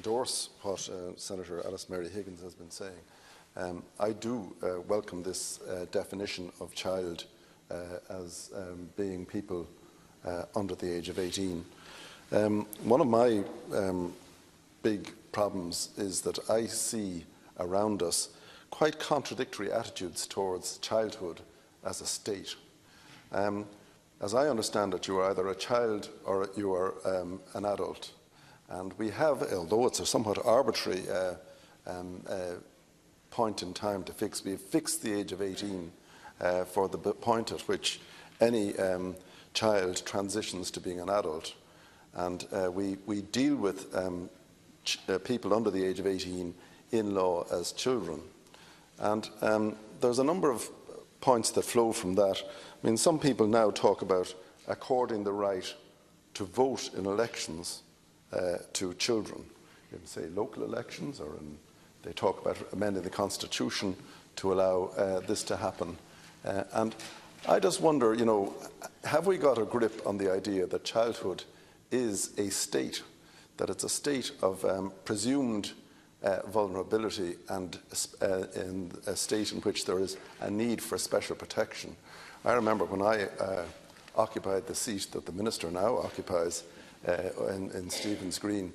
endorse what Senator Alice Mary Higgins has been saying. I do welcome this definition of child as being people under the age of 18. One of my big problems is that I see around us quite contradictory attitudes towards childhood as a state. As I understand it, you are either a child or you are an adult. And we have, although it's a somewhat arbitrary point in time to fix, we have fixed the age of 18 for the point at which any child transitions to being an adult. And we deal with people under the age of 18 in law as children. And there's a number of points that flow from that. I mean, some people now talk about according the right to vote in elections to children. You can say local elections, or they talk about amending the Constitution to allow this to happen. And I just wonder, you know, have we got a grip on the idea that childhood is a state, that it's a state of presumed vulnerability and in a state in which there is a need for special protection? I remember when I occupied the seat that the Minister now occupies in Stephen's Green,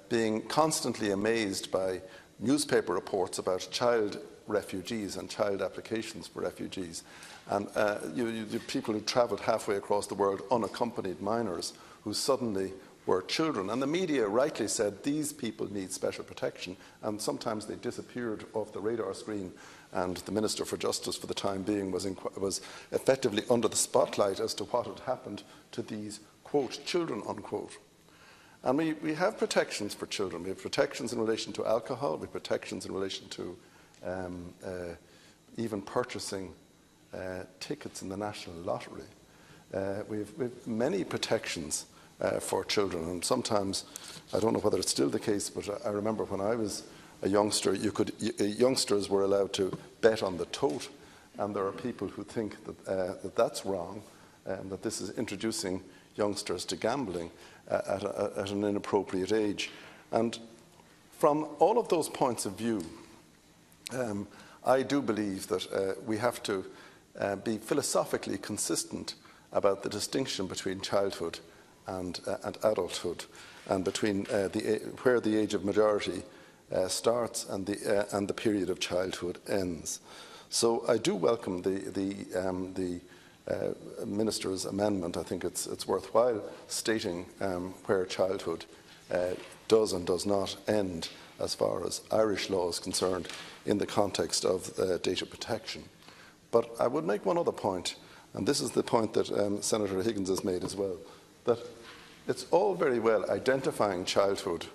being constantly amazed by newspaper reports about child refugees and child applications for refugees. And people who travelled halfway across the world, unaccompanied minors, who suddenly were children. And the media rightly said these people need special protection, and sometimes they disappeared off the radar screen, and the Minister for Justice for the time being was effectively under the spotlight as to what had happened to these, quote, children, unquote. And we have protections for children. We have protections in relation to alcohol, we have protections in relation to even purchasing tickets in the National Lottery. We have many protections for children, and sometimes, I don't know whether it's still the case, but I remember when I was a youngster, youngsters were allowed to bet on the tote, and there are people who think that that's wrong, and that this is introducing youngsters to gambling at an inappropriate age. And from all of those points of view, I do believe that we have to be philosophically consistent about the distinction between childhood and adulthood, and between where the age of majority starts and the period of childhood ends. So I do welcome the Minister's amendment. I think it's worthwhile stating where childhood does and does not end as far as Irish law is concerned in the context of data protection. But I would make one other point, and this is the point that Senator Higgins has made as well, that it's all very well identifying childhood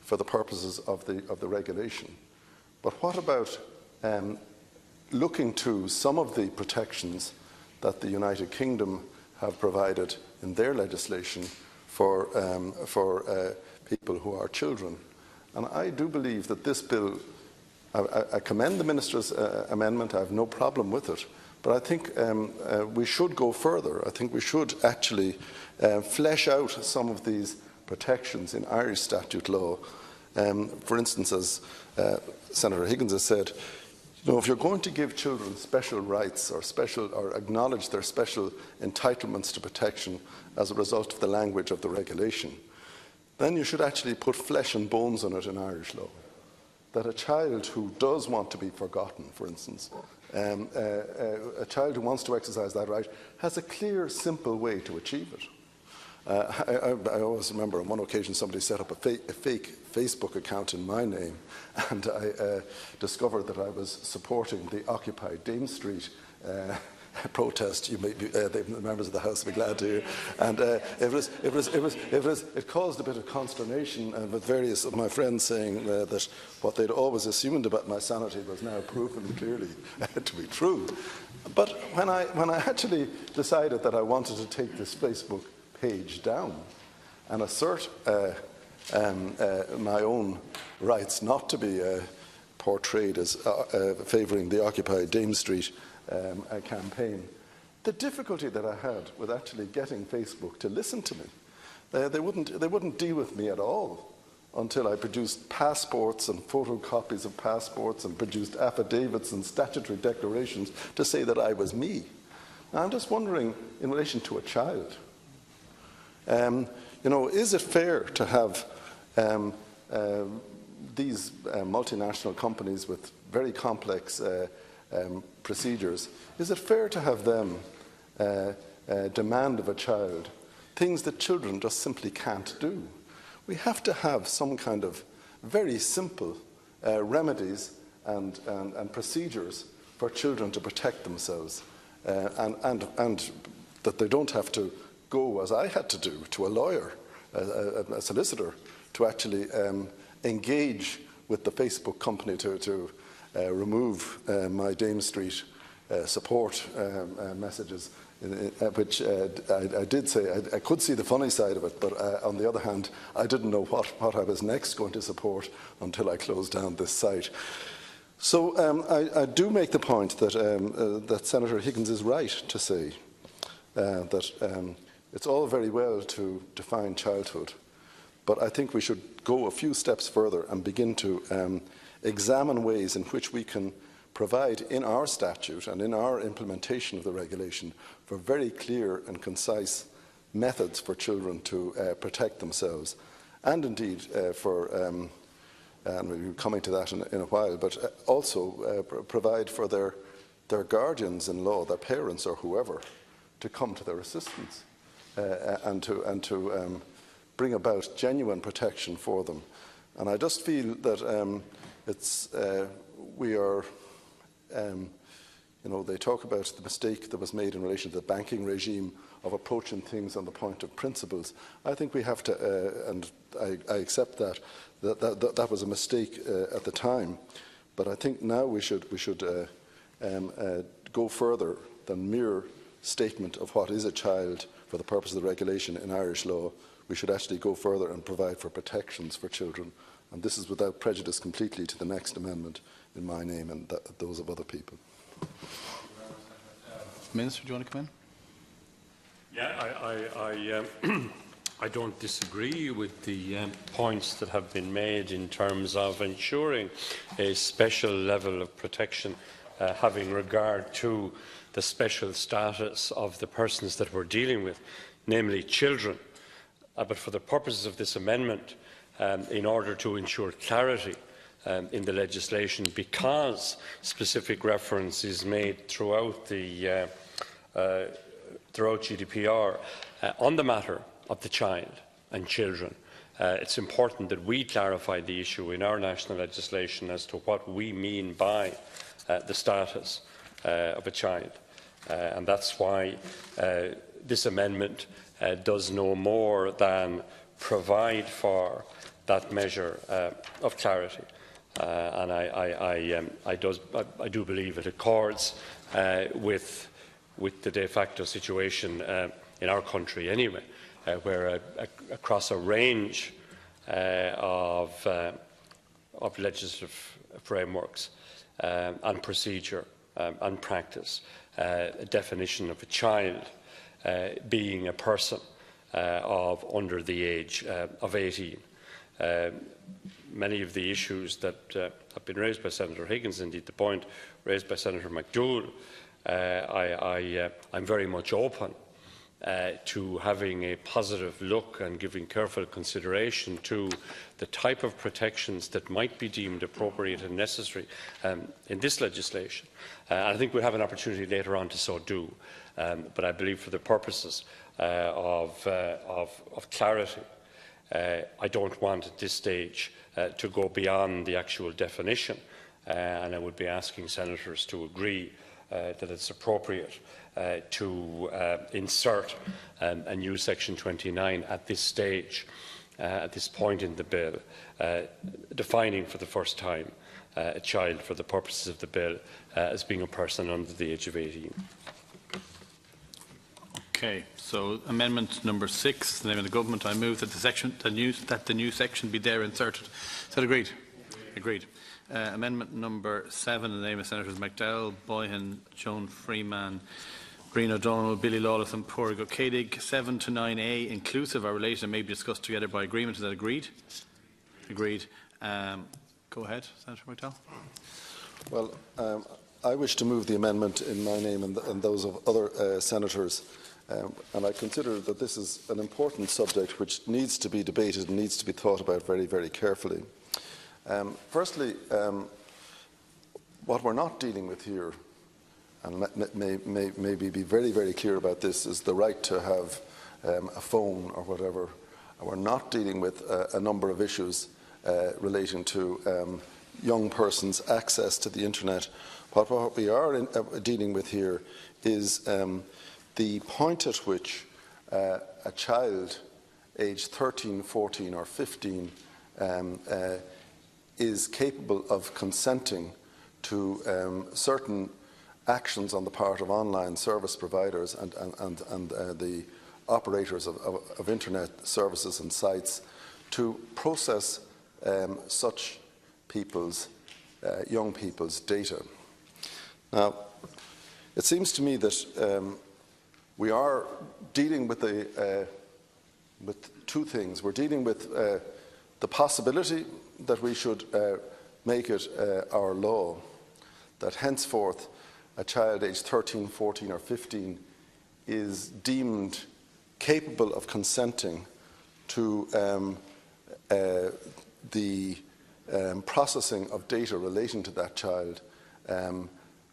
for the purposes of the regulation, but what about looking to some of the protections that the United Kingdom have provided in their legislation for people who are children? And I do believe that this bill, I commend the Minister's amendment, I have no problem with it, but I think we should go further. I think we should actually flesh out some of these protections in Irish statute law. For instance, as Senator Higgins has said, you know, if you're going to give children special rights or acknowledge their special entitlements to protection as a result of the language of the regulation, then you should actually put flesh and bones on it in Irish law. That a child who does want to be forgotten, for instance, a child who wants to exercise that right, has a clear, simple way to achieve it. I always remember on one occasion somebody set up a fake Facebook account in my name, and I discovered that I was supporting the Occupy Dame Street protest. You may be, the members of the House will be glad to hear. And it caused a bit of consternation, with various of my friends saying that what they'd always assumed about my sanity was now proven clearly to be true. But when I actually decided that I wanted to take this Facebook page down and assert my own rights not to be portrayed as favouring the Occupy Dame Street campaign, the difficulty that I had with actually getting Facebook to listen to me, they wouldn't deal with me at all. until I produced passports and photocopies of passports and produced affidavits and statutory declarations to say that I was me. Now, I'm just wondering, in relation to a child, is it fair to have these multinational companies with very complex procedures, is it fair to have them demand of a child things that children just simply can't do? We have to have some kind of very simple remedies and procedures for children to protect themselves, and that they don't have to go, as I had to do, to a lawyer, a solicitor, to actually engage with the Facebook company to remove my Dame Street support messages, which I did say I could see the funny side of it, but on the other hand, I didn't know what I was next going to support until I closed down this site. So I do make the point that, that Senator Higgins is right to say that it's all very well to define childhood, but I think we should go a few steps further and begin to examine ways in which we can provide in our statute and in our implementation of the regulation for very clear and concise methods for children to protect themselves, and indeed for, and we'll be coming to that in a while, but also provide for their guardians-in-law, their parents or whoever, to come to their assistance and to bring about genuine protection for them. And I just feel that we are, they talk about the mistake that was made in relation to the banking regime of approaching things on the point of principles. I think we have to, and I accept that was a mistake at the time, but I think now we should go further than mere statement of what is a child for the purpose of the regulation in Irish law. We should actually go further and provide for protections for children. And this is without prejudice completely to the next amendment in my name and those of other people. Minister, do you want to come in? Yeah, I don't disagree with the points that have been made in terms of ensuring a special level of protection, having regard to the special status of the persons that we're dealing with, namely children. But for the purposes of this amendment, in order to ensure clarity in the legislation, because specific reference is made throughout the throughout GDPR on the matter of the child and children, it's important that we clarify the issue in our national legislation as to what we mean by the status of a child. And that's why this amendment does no more than provide for that measure of clarity. And I do believe it accords with the de facto situation in our country anyway, where across a range of legislative frameworks and procedure and practice, a definition of a child being a person of under the age of 18. Many of the issues that have been raised by Senator Higgins, indeed the point raised by Senator McDougall, I'm very much open to having a positive look and giving careful consideration to the type of protections that might be deemed appropriate and necessary in this legislation. I think we'll have an opportunity later on to so do. But I believe for the purposes of clarity, I don't want at this stage to go beyond the actual definition, and I would be asking senators to agree that it's appropriate to insert a new section 29 at this stage, at this point in the bill, defining for the first time a child for the purposes of the bill as being a person under the age of 18. Okay, so amendment number 6, the name of the government. I move that the new section be there inserted. Is that agreed? Agreed. Amendment number 7, in the name of Senators McDowell, Boyhan, Joan Freeman, Breen O'Donnell, Billy Lawless and Pádraig Ó Céadaigh. 7 to 9A inclusive are related and may be discussed together by agreement. Is that agreed? Agreed. Go ahead, Senator McDowell. Well, I wish to move the amendment in my name and those of other senators, and I consider that this is an important subject which needs to be debated and needs to be thought about very, very carefully. Firstly, what we're not dealing with here, and maybe be very, very clear about this, is the right to have a phone or whatever. We're not dealing with a number of issues relating to young persons' access to the internet. What we are dealing with here is the point at which a child aged 13, 14 or 15 is capable of consenting to certain actions on the part of online service providers and the operators of internet services and sites to process such people's, young people's data. Now, it seems to me that we are dealing with two things. We're dealing with the possibility that we should make it our law that henceforth a child aged 13, 14 or 15 is deemed capable of consenting to the processing of data relating to that child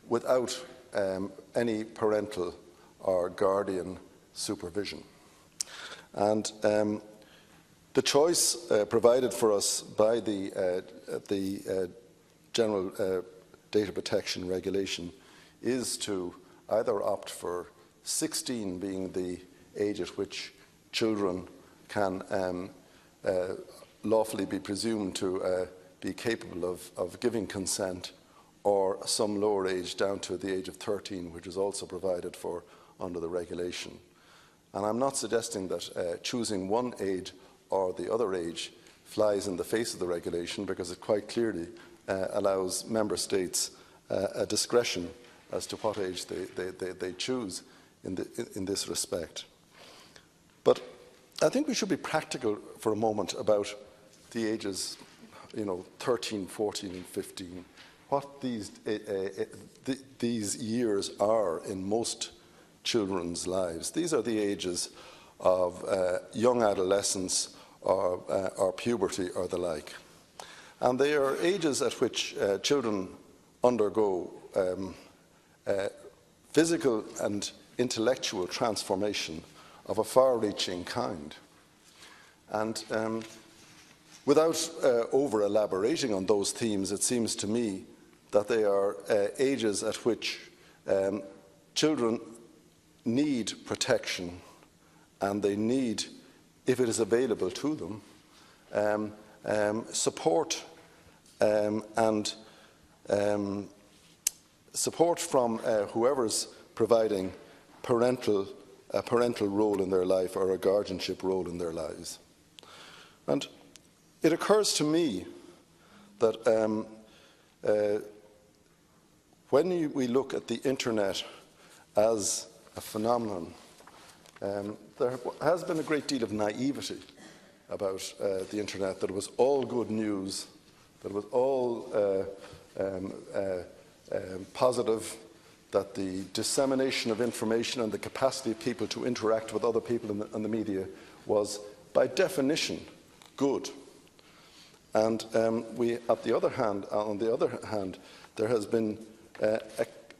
without any parental or guardian supervision. And the choice provided for us by the General Data Protection Regulation is to either opt for 16 being the age at which children can lawfully be presumed to be capable of giving consent, or some lower age down to the age of 13, which is also provided for under the regulation. And I'm not suggesting that choosing one age or the other age flies in the face of the regulation, because it quite clearly allows member states a discretion as to what age they choose in this respect. But I think we should be practical for a moment about the ages, 13, 14 and 15, what these years are in most children's lives. These are the ages of young adolescence or puberty or the like. And they are ages at which children undergo physical and intellectual transformation of a far-reaching kind. And without over-elaborating on those themes, it seems to me that they are ages at which children need protection, and they need, if it is available to them, support and support from whoever's providing a parental role in their life or a guardianship role in their lives. And it occurs to me that when we look at the internet as a phenomenon, there has been a great deal of naivety about the internet, that it was all good news, that it was all positive, that the dissemination of information and the capacity of people to interact with other people in the media was, by definition, good. And on the other hand, there has been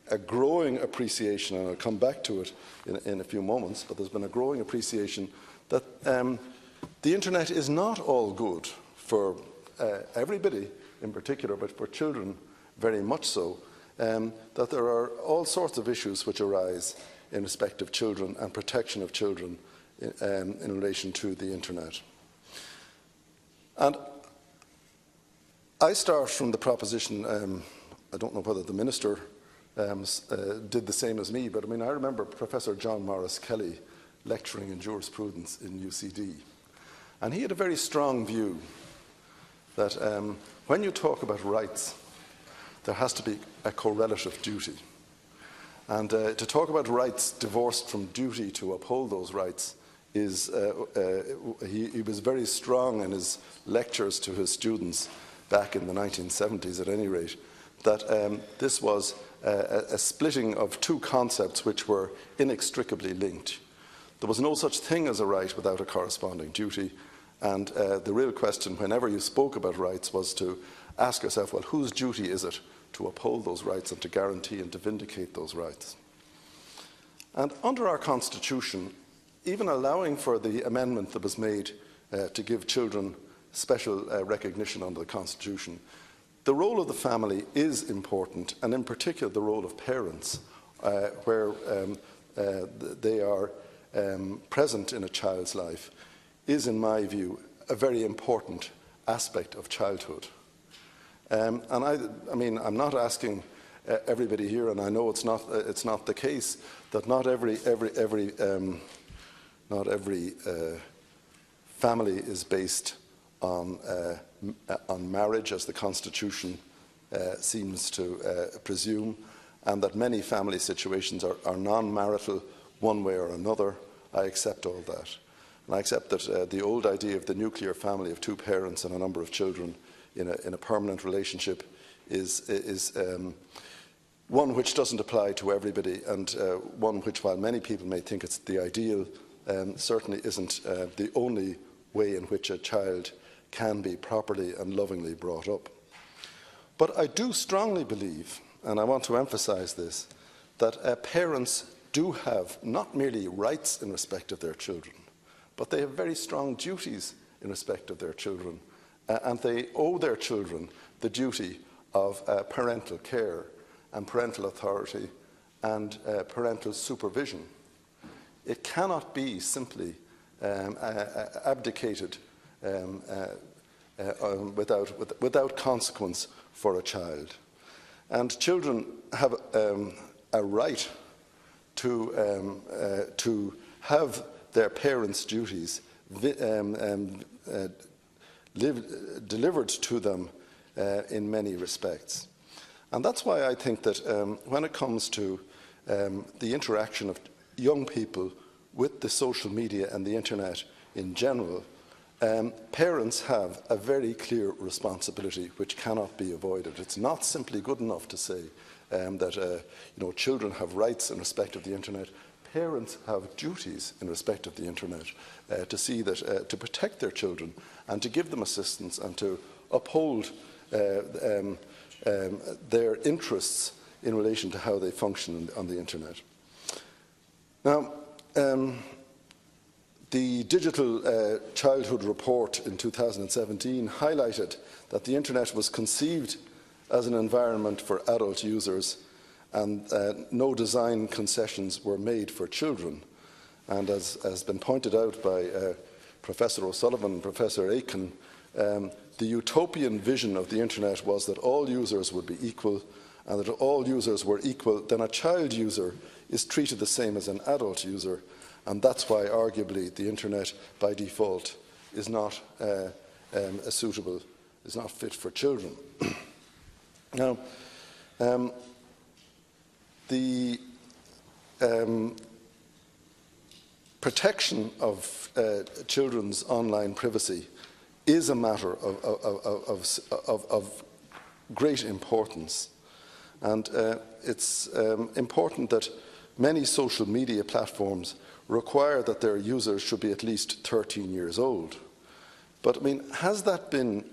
a growing appreciation, and I'll come back to it in a few moments, but there's been a growing appreciation that the internet is not all good for everybody in particular, but for children very much so, that there are all sorts of issues which arise in respect of children and protection of children in relation to the internet. And I start from the proposition, I don't know whether the Minister did the same as me, but I remember Professor John Morris Kelly lecturing in jurisprudence in UCD. And he had a very strong view that when you talk about rights, there has to be a correlative duty. And to talk about rights divorced from duty to uphold those rights he was very strong in his lectures to his students back in the 1970s at any rate, that this was a splitting of two concepts which were inextricably linked. There was no such thing as a right without a corresponding duty, and the real question whenever you spoke about rights was to ask yourself, well, whose duty is it to uphold those rights and to guarantee and to vindicate those rights? And under our Constitution, even allowing for the amendment that was made to give children special recognition under the Constitution, the role of the family is important, and in particular the role of parents, where they are present in a child's life, is, in my view, a very important aspect of childhood. And I mean, I'm not asking everybody here, and I know it's not the case that not every family is based on marriage, as the Constitution seems to presume, and that many family situations are non-marital one way or another. I accept all that. And I accept that the old idea of the nuclear family of two parents and a number of children in a permanent relationship is one which doesn't apply to everybody, and one which, while many people may think it's the ideal, certainly isn't the only way in which a child can be properly and lovingly brought up. But I do strongly believe, and I want to emphasise this, that parents do have not merely rights in respect of their children, but they have very strong duties in respect of their children, and they owe their children the duty of parental care and parental authority and parental supervision. It cannot be simply abdicated without consequence for a child. And children have a right to have their parents' duties delivered to them in many respects. And that's why I think that when it comes to the interaction of young people with the social media and the internet in general, parents have a very clear responsibility which cannot be avoided. It's not simply good enough to say that children have rights in respect of the internet. Parents have duties in respect of the internet to see that to protect their children and to give them assistance and to uphold their interests in relation to how they function on the internet. Now, the Digital Childhood Report in 2017 highlighted that the internet was conceived as an environment for adult users, and no design concessions were made for children. And as has been pointed out by Professor O'Sullivan and Professor Aiken, the utopian vision of the internet was that all users would be equal, and that if all users were equal, then a child user is treated the same as an adult user, and that's why arguably the internet by default is not suitable, is not fit for children. Now, the protection of children's online privacy is a matter of great importance, and it's important that many social media platforms require that their users should be at least 13 years old. But I mean, has that been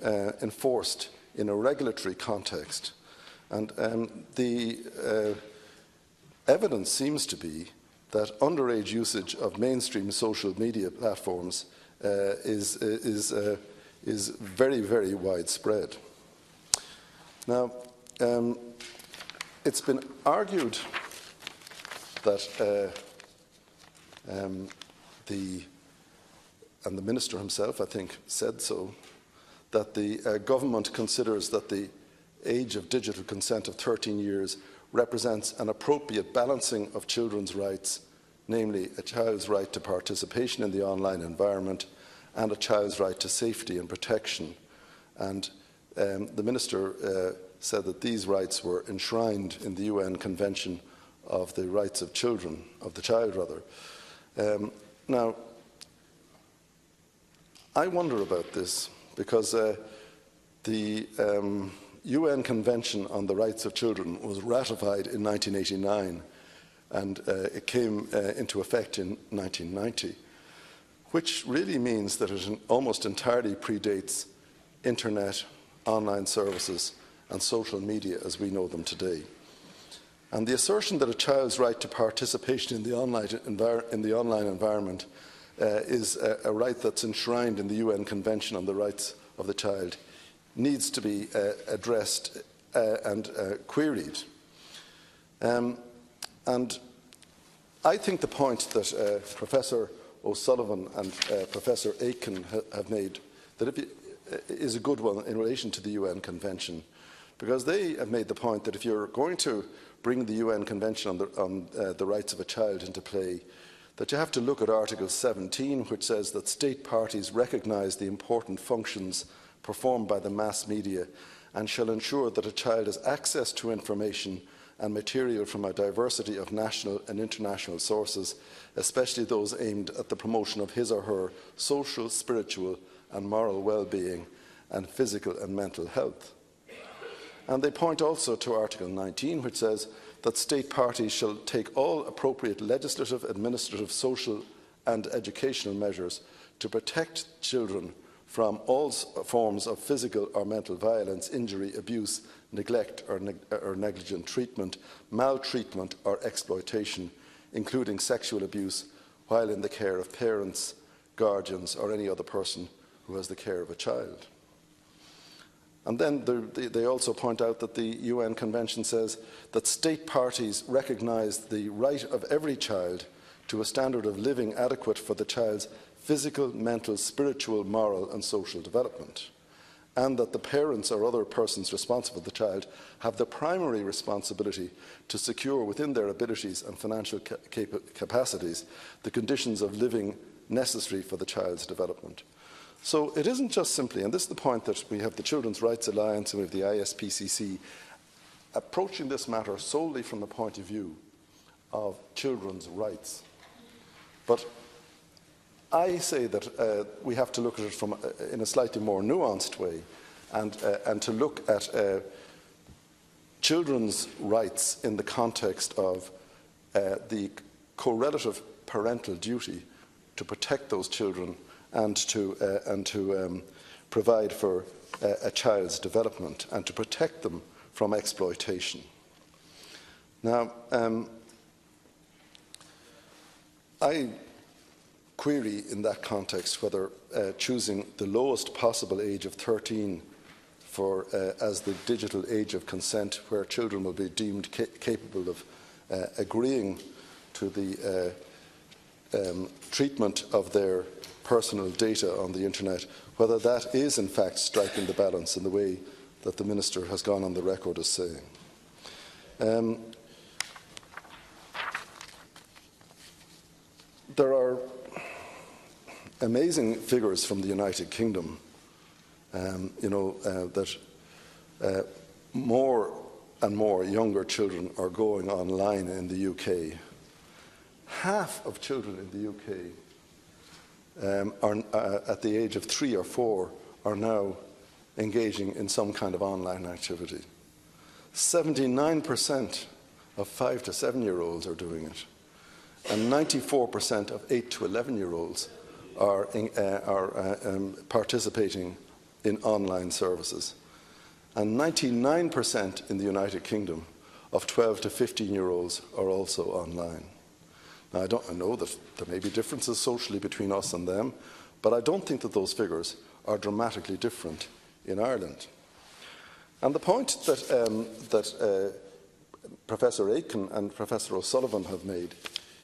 enforced in a regulatory context? And the evidence seems to be that underage usage of mainstream social media platforms is very, very widespread. Now, it's been argued that the Minister himself, I think, said so, that the government considers that the age of digital consent of 13 years represents an appropriate balancing of children's rights, namely a child's right to participation in the online environment and a child's right to safety and protection. And the Minister said that these rights were enshrined in the UN Convention of the Rights of Children, of the Child rather. Now, I wonder about this because the UN Convention on the Rights of Children was ratified in 1989 and it came into effect in 1990, which really means that it almost entirely predates internet, online services and social media as we know them today. And the assertion that a child's right to participation in the online environment is a right that's enshrined in the UN Convention on the Rights of the Child needs to be addressed and queried. And I think the point that Professor O'Sullivan and Professor Aitken have made that is a good one in relation to the UN Convention, because they have made the point that if you're going to bring the UN Convention on the Rights of a Child into play, that you have to look at Article 17, which says that state parties recognise the important functions performed by the mass media and shall ensure that a child has access to information and material from a diversity of national and international sources, especially those aimed at the promotion of his or her social, spiritual and moral well-being and physical and mental health. And they point also to Article 19, which says that state parties shall take all appropriate legislative, administrative, social and educational measures to protect children from all forms of physical or mental violence, injury, abuse, neglect or negligent treatment, maltreatment or exploitation, including sexual abuse, while in the care of parents, guardians or any other person who has the care of a child. And then they also point out that the UN Convention says that state parties recognise the right of every child to a standard of living adequate for the child's physical, mental, spiritual, moral and social development, and that the parents or other persons responsible for the child have the primary responsibility to secure within their abilities and financial capacities the conditions of living necessary for the child's development. So it isn't just simply, and this is the point that we have the Children's Rights Alliance and we have the ISPCC approaching this matter solely from the point of view of children's rights. But I say that we have to look at it in a slightly more nuanced way and to look at children's rights in the context of the correlative parental duty to protect those children and to provide for a child's development and to protect them from exploitation. Now, I query in that context whether choosing the lowest possible age of 13 as the digital age of consent, where children will be deemed capable of agreeing to the treatment of their personal data on the internet, whether that is in fact striking the balance in the way that the Minister has gone on the record as saying. There are amazing figures from the United Kingdom, that more and more younger children are going online in the UK. Half of children in the UK at the age of 3 or 4 are now engaging in some kind of online activity. 79% of 5 to 7-year-olds are doing it, and 94% of 8 to 11-year-olds are participating in online services, and 99% in the United Kingdom of 12 to 15-year-olds are also online. Now, I know that there may be differences socially between us and them, but I don't think that those figures are dramatically different in Ireland. And the point that Professor Aitken and Professor O'Sullivan have made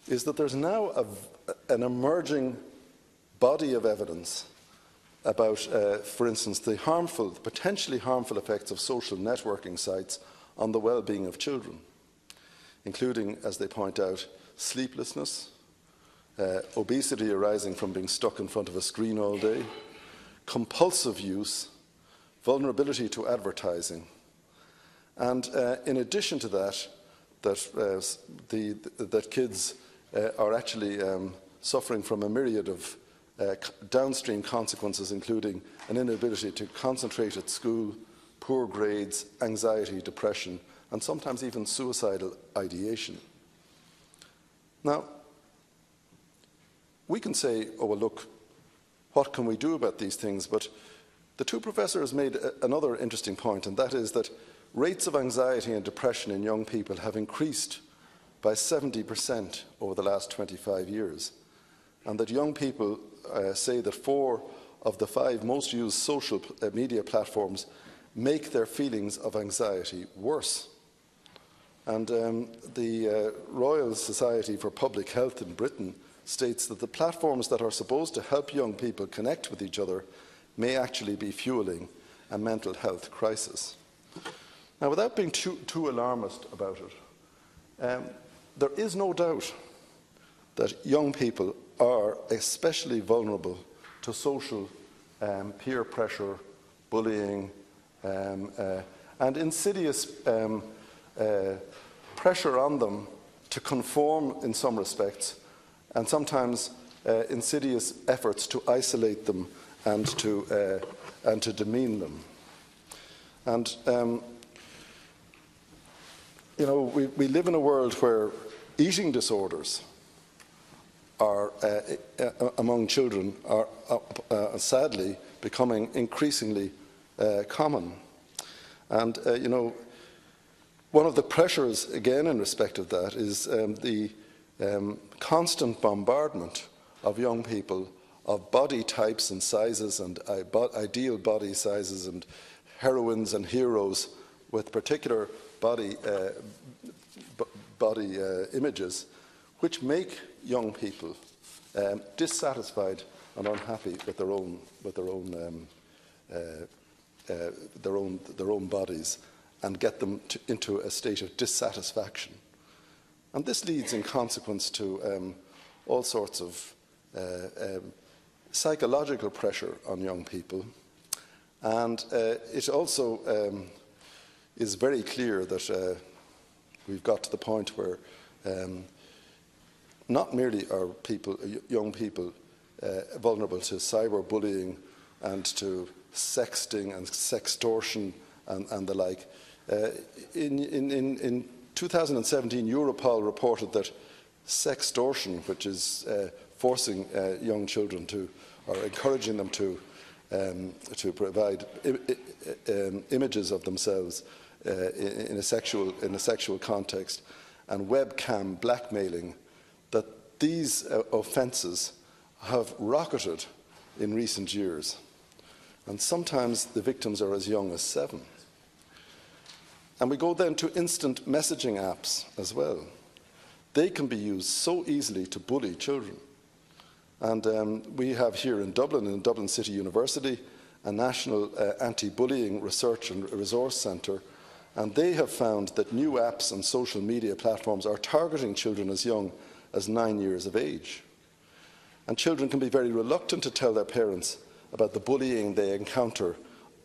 is that there's now an emerging body of evidence about, for instance, the potentially harmful effects of social networking sites on the well-being of children, including, as they point out, sleeplessness, obesity arising from being stuck in front of a screen all day, compulsive use, vulnerability to advertising, and in addition to that, that kids are actually suffering from a myriad of downstream consequences including an inability to concentrate at school, poor grades, anxiety, depression, and sometimes even suicidal ideation. Now, we can say, oh, well, look, what can we do about these things? But the two professors made another interesting point, and that is that rates of anxiety and depression in young people have increased by 70% over the last 25 years, and that young people say that 4 of the 5 most used social media platforms make their feelings of anxiety worse. And the Royal Society for Public Health in Britain states that the platforms that are supposed to help young people connect with each other may actually be fueling a mental health crisis. Now, without being too alarmist about it, there is no doubt that young people are especially vulnerable to social peer pressure, bullying, and insidious pressure on them to conform in some respects, and sometimes insidious efforts to isolate them and to demean them. And you know, we live in a world where eating disorders are among children are sadly becoming increasingly common. And you know, one of the pressures, again in respect of that, is the constant bombardment of young people of body types and sizes and ideal body sizes and heroines and heroes with particular body images, which make young people dissatisfied and unhappy with their own bodies, and get them into a state of dissatisfaction. And this leads in consequence to all sorts of psychological pressure on young people. And it also is very clear that we've got to the point where not merely are young people vulnerable to cyberbullying and to sexting and sextortion and the like. In 2017, Europol reported that sextortion, which is forcing young children to, or encouraging them to provide images of themselves in a sexual context, and webcam blackmailing, that these offences have rocketed in recent years, and sometimes the victims are as young as 7. And we go then to instant messaging apps as well. They can be used so easily to bully children. And we have here in Dublin City University, a national anti-bullying research and resource centre, and they have found that new apps and social media platforms are targeting children as young as 9 years of age. And children can be very reluctant to tell their parents about the bullying they encounter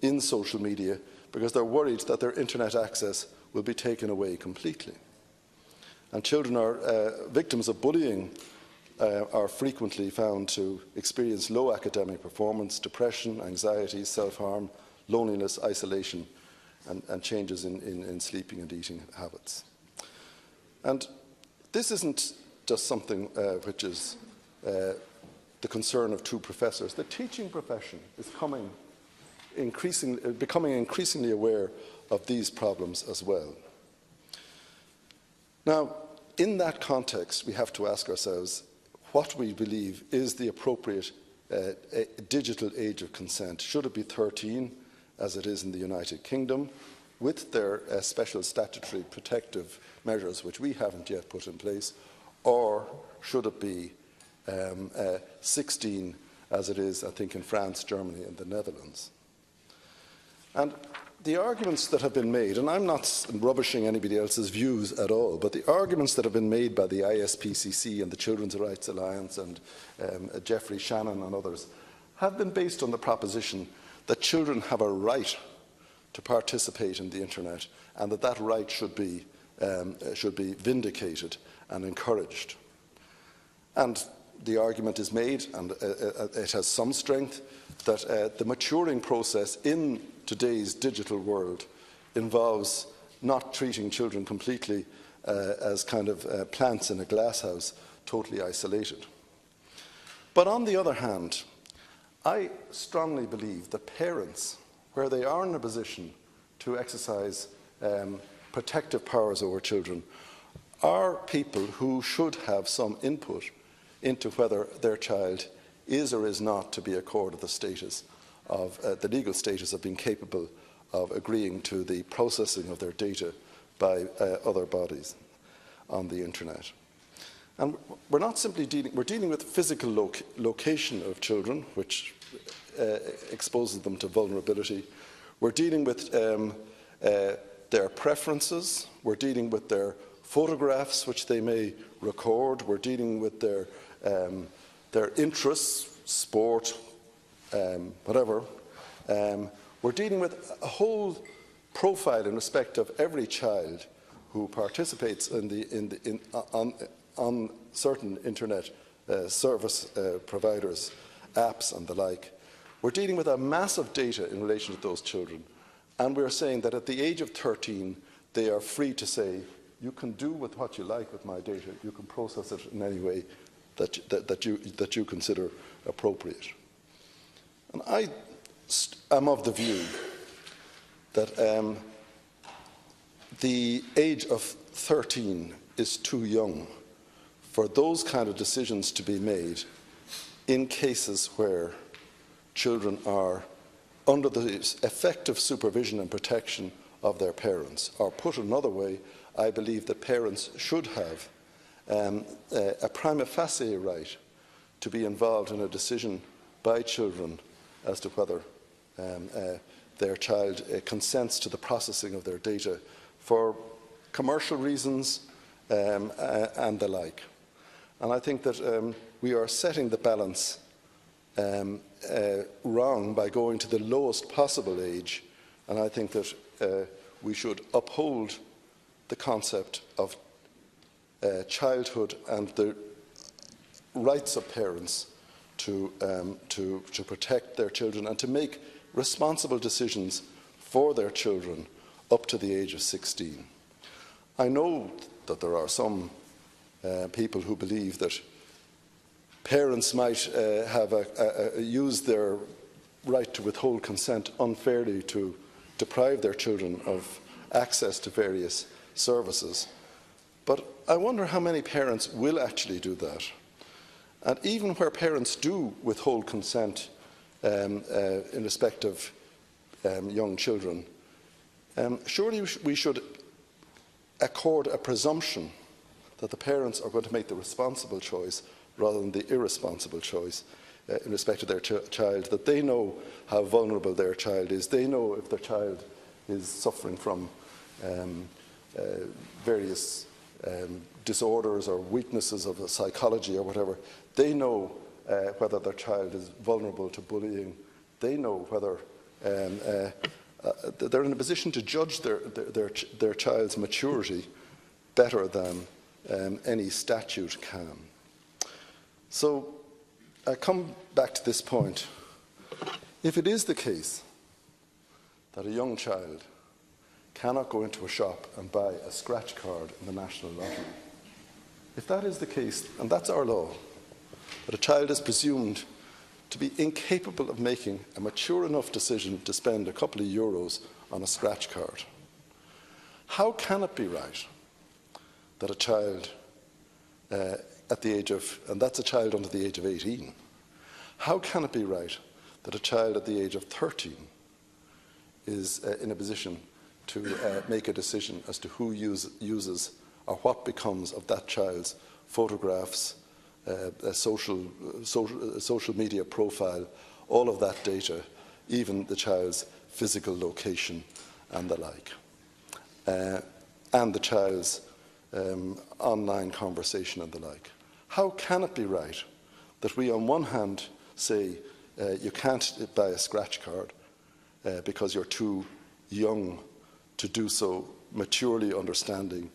in social media because they're worried that their internet access will be taken away completely. And children are victims of bullying are frequently found to experience low academic performance, depression, anxiety, self-harm, loneliness, isolation, and changes in sleeping and eating habits. And this isn't just something which is the concern of 2 professors. The teaching profession is becoming increasingly aware of these problems as well. Now, in that context, we have to ask ourselves what we believe is the appropriate digital age of consent. Should it be 13, as it is in the United Kingdom, with their special statutory protective measures, which we haven't yet put in place, or should it be 16, as it is, I think, in France, Germany, and the Netherlands? And the arguments that have been made, and I'm not rubbishing anybody else's views at all, but the arguments that have been made by the ISPCC and the Children's Rights Alliance and Geoffrey Shannon and others have been based on the proposition that children have a right to participate in the internet, and that right should be vindicated and encouraged. And the argument is made, and it has some strength, that the maturing process in today's digital world involves not treating children completely as kind of plants in a glasshouse, totally isolated. But on the other hand, I strongly believe that parents, where they are in a position to exercise protective powers over children, are people who should have some input into whether their child is or is not to be accorded the status of the legal status of being capable of agreeing to the processing of their data by other bodies on the internet. And we're not simply dealing with physical location of children, which exposes them to vulnerability. We're dealing with their preferences. We're dealing with their photographs, which they may record. We're dealing with their interests, sport, whatever. We're dealing with a whole profile in respect of every child who participates on certain internet service providers, apps and the like. We're dealing with a massive data in relation to those children, and we're saying that at the age of 13 they are free to say, you can do with what you like with my data, you can process it in any way that you consider appropriate. And I am of the view that the age of 13 is too young for those kind of decisions to be made in cases where children are under the effective supervision and protection of their parents. Or put another way, I believe that parents should have a prima facie right to be involved in a decision by children as to whether their child consents to the processing of their data for commercial reasons and the like. And I think that we are setting the balance wrong by going to the lowest possible age, and I think that we should uphold the concept of childhood and the rights of parents to protect their children and to make responsible decisions for their children up to the age of 16. I know that there are some people who believe that parents might have used their right to withhold consent unfairly to deprive their children of access to various services. But I wonder how many parents will actually do that. And even where parents do withhold consent in respect of young children, surely we should accord a presumption that the parents are going to make the responsible choice rather than the irresponsible choice in respect of their child, that they know how vulnerable their child is. They know if their child is suffering from various disorders or weaknesses of the psychology or whatever. They know whether their child is vulnerable to bullying. They know whether they're in a position to judge their child's maturity better than any statute can. So I come back to this point. If it is the case that a young child cannot go into a shop and buy a scratch card in the National Lottery, if that is the case, and that's our law, that a child is presumed to be incapable of making a mature enough decision to spend a couple of euros on a scratch card, how can it be right that a child at the age of, and that's a child under the age of 18, how can it be right that a child at the age of 13 is in a position to make a decision as to who uses or what becomes of that child's photographs, social media profile, all of that data, even the child's physical location and the like, and the child's online conversation and the like. How can it be right that we on one hand say you can't buy a scratch card because you're too young to do so, maturely understanding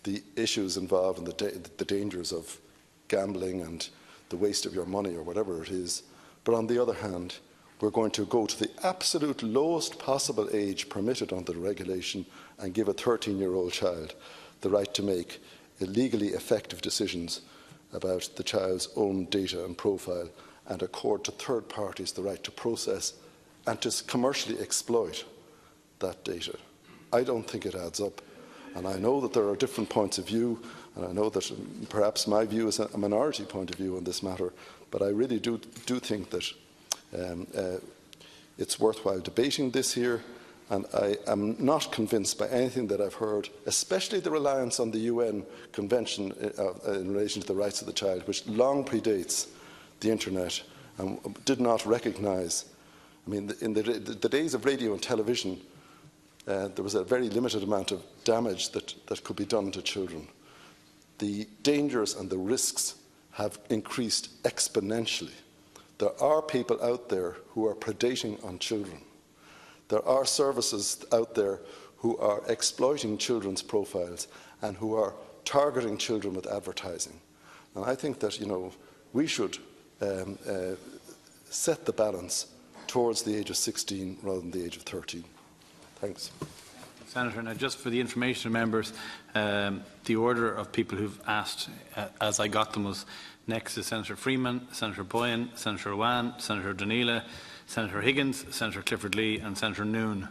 the issues involved and the dangers of gambling and the waste of your money or whatever it is. But on the other hand, we're going to go to the absolute lowest possible age permitted under the regulation and give a 13-year-old child the right to make legally effective decisions about the child's own data and profile, and accord to third parties the right to process and to commercially exploit that data. I don't think it adds up. And I know that there are different points of view, and I know that perhaps my view is a minority point of view on this matter, but I really do think that it's worthwhile debating this here, and I am not convinced by anything that I've heard, especially the reliance on the UN Convention in relation to the rights of the child, which long predates the Internet and did not recognise. I mean, in the days of radio and television, there was a very limited amount of damage that could be done to children. The dangers and the risks have increased exponentially. There are people out there who are predating on children. There are services out there who are exploiting children's profiles and who are targeting children with advertising. And I think that, we should set the balance towards the age of 16 rather than the age of 13. Thanks. Senator, now just for the information of members, the order of people who've asked, as I got them, was next to Senator Freeman, Senator Boyan, Senator Owen, Senator Donila, Senator Higgins, Senator Clifford Lee and Senator Noon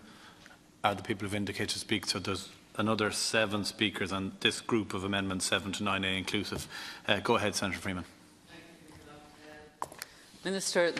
are the people who've indicated to speak. So there's another 7 speakers on this group of amendments, 7 to 9A inclusive. Go ahead, Senator Freeman. Minister,